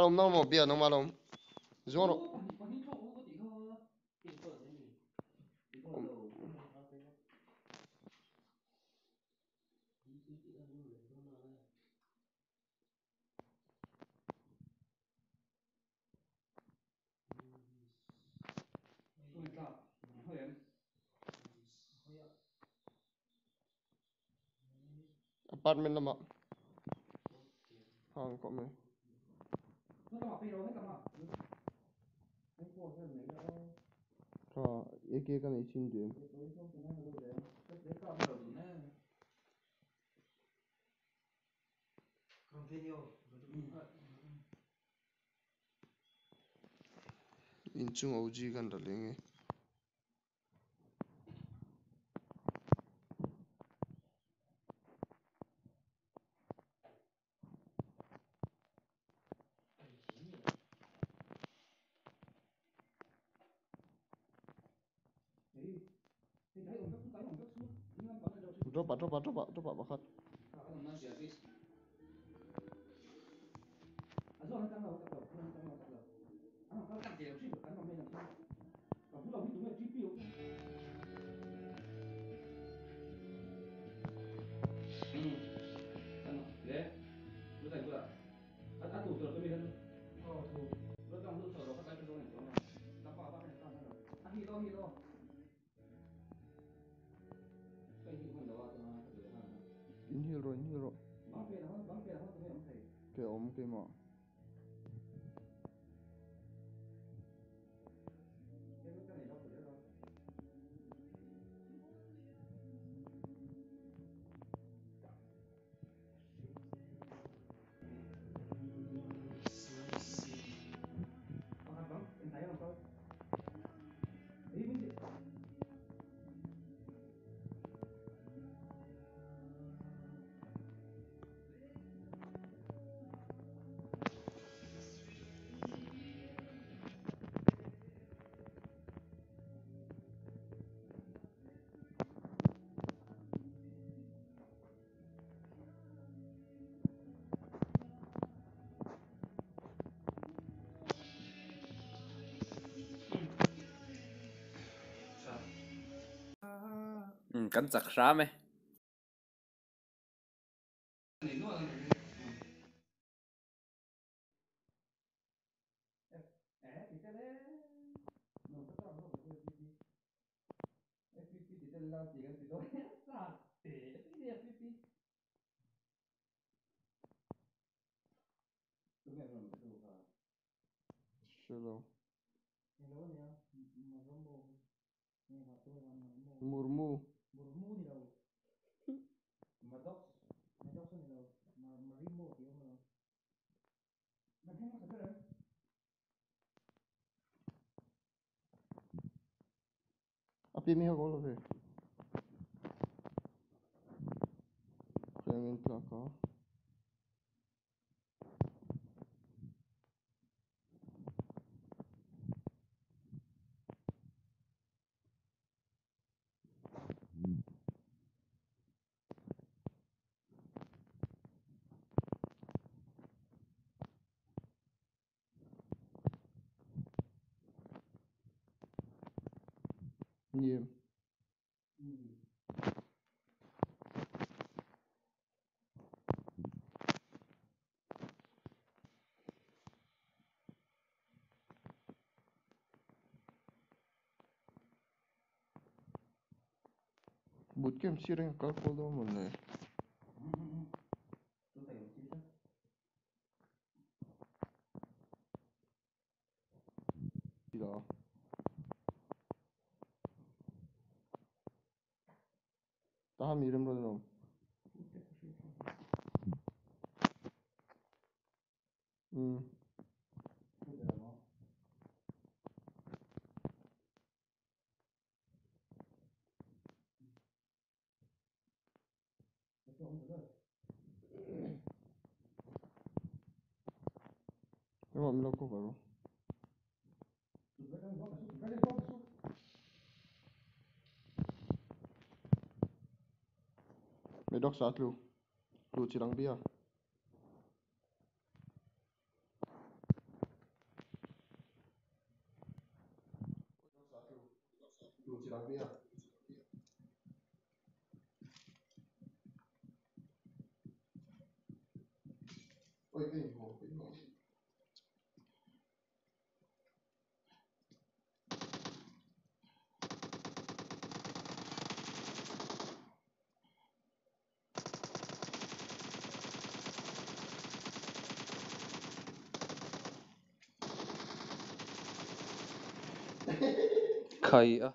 malom nang mo bia nang malom zoro apartment lama hang ko me ha ek ek kan isin de inchung oji kan dalenge drop bakat in hill ro ke om ke ma Cắn chặt ra mày. Shalom. Murmu. Api mi ako lo Kaya ngin plaka. Niem. Bootcamp sireng kalkolo mo na Sila. Tahan mirim lo nom. Ewa mila ko baro. Medok saat lu cirang bia. Khai à.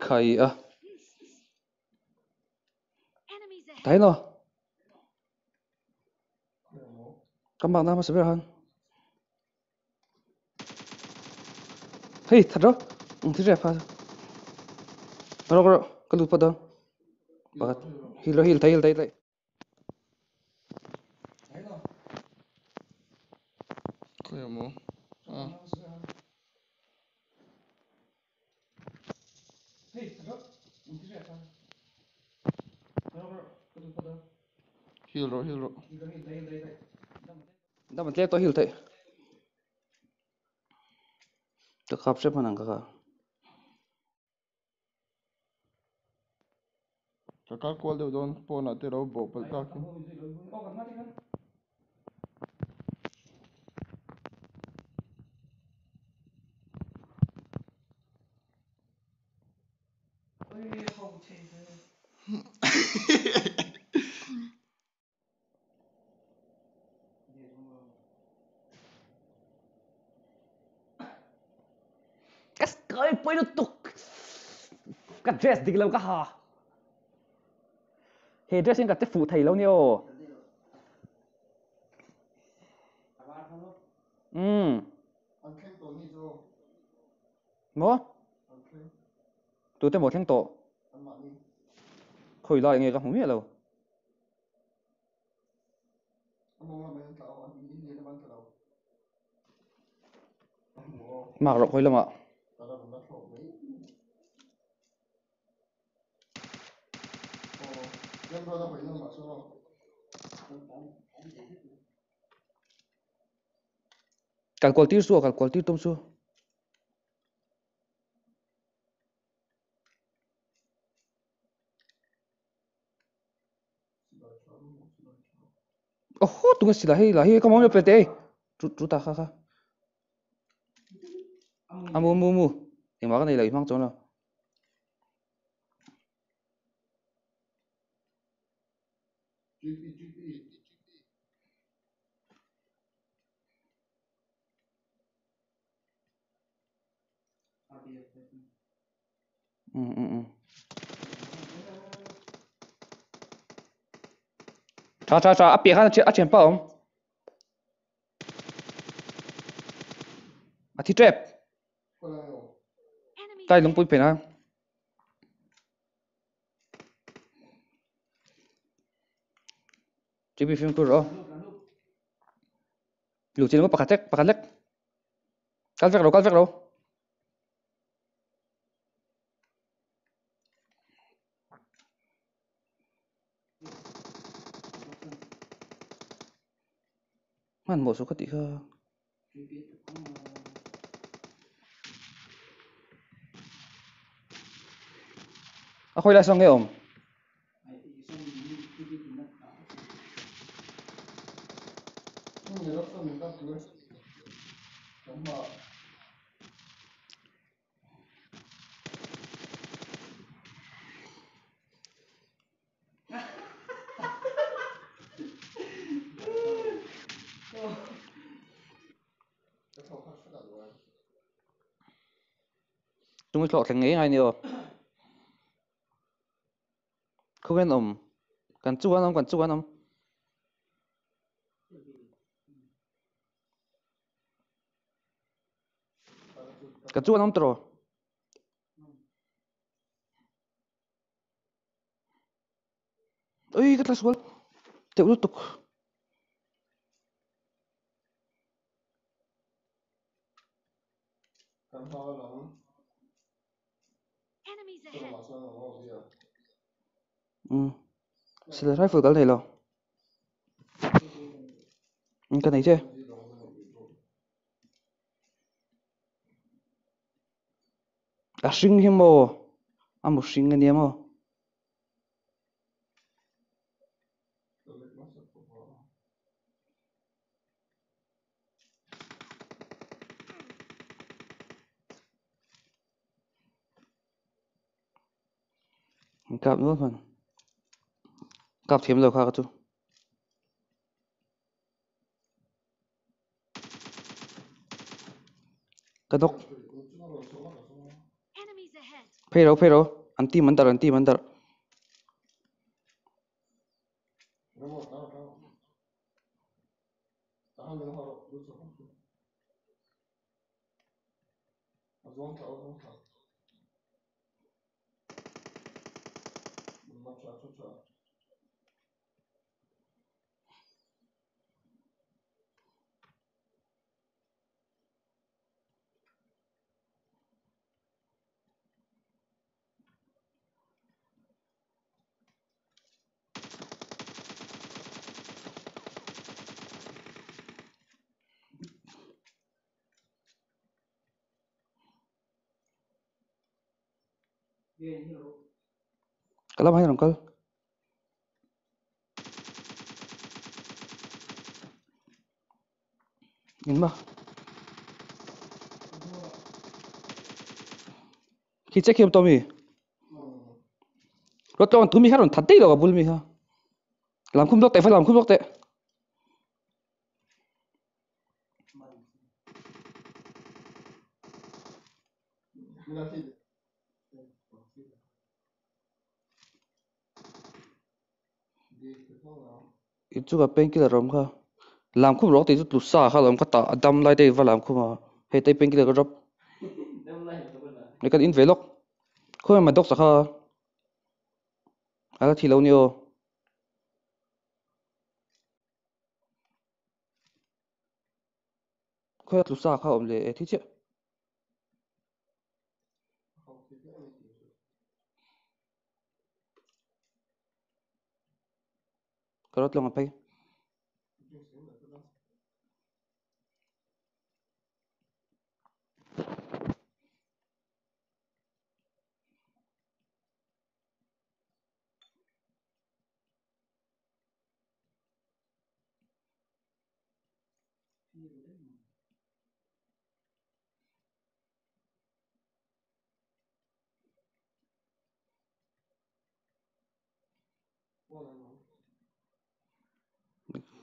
Khai à. Thấy nó. Các bạn nào mà sẽ hơn. Hey, thật đó. Thì rẻ phải. Rồi, cái lụt vào đâu. Heal thấy. Thấy nó. Cái mồ. Hey, thật đó. Thì rẻ phải. Rồi, cái lụt vào đâu. Heal rồi. Thấy. Đó mình tôi heal thấy. Được khắp xếp hàng cả. Kakak kual deu don po na te ro bo pel ka ki. Cái cười bơi nó tục. Cái dress đi lâu cả hả. Hey, dress cái phụ thầy lâu nhiêu. Anh khen tổ ni jo. Nó. Anh khen. Tôi tên một thanh tổ. Anh mà ni. Khởi lại nghe cái không biết đâu. Anh mong là mấy anh cậu anh đi lên ban cậu. Mặc rộng khởi lắm ạ. Ta đã bắt thổ mấy. Em rồi đã phải lên mà sao? Cả quality tôm xua. Tunggu sila hi kamu mau PT. Truta kha. Mu. Yang makan này mang chỗ nào. GP. Cha, áp à chém bao không? À thì trap. Tay lông bụi bền à? Chỉ bị phim rồi. Lũ chiến có bạc lek. Cắt rồi. Man một số cái tí cơ. À khôi lại xong nghe ổn. Chúng mình lọ thành ấy ngay nhiều. Không quen ổn. Cần chú ăn không? Cần chú ăn không rồi. Ui, cái tas gol. Teu tutuk. Enemies ahead. Sẽ rifle cái này lo cái này chứ à string hiểm mò à một string anh em mò cặp nữa phần cặp thêm rồi khác chú cái đốc Enemies ahead. phê rồi anh team under cái lắp hay làm cơ nhìn mà khi check hiểm Tommy rồi cho anh tụi mình hát rồi thật đấy rồi bul mi ha làm không được tệ phải làm không được tệ ít chút cái painkiller rom kha làm không được thì chút sa kha làm cái ta đâm lại đây và làm không mà hay tay painkiller cái drop này cái in về lốc khôi mà đốc sa kha ala thi lâu nhiều khôi chút sa kha om le thi chứ cái đó lòng phải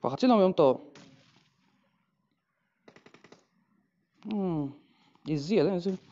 và 같이 나오면 또 easy đấy chứ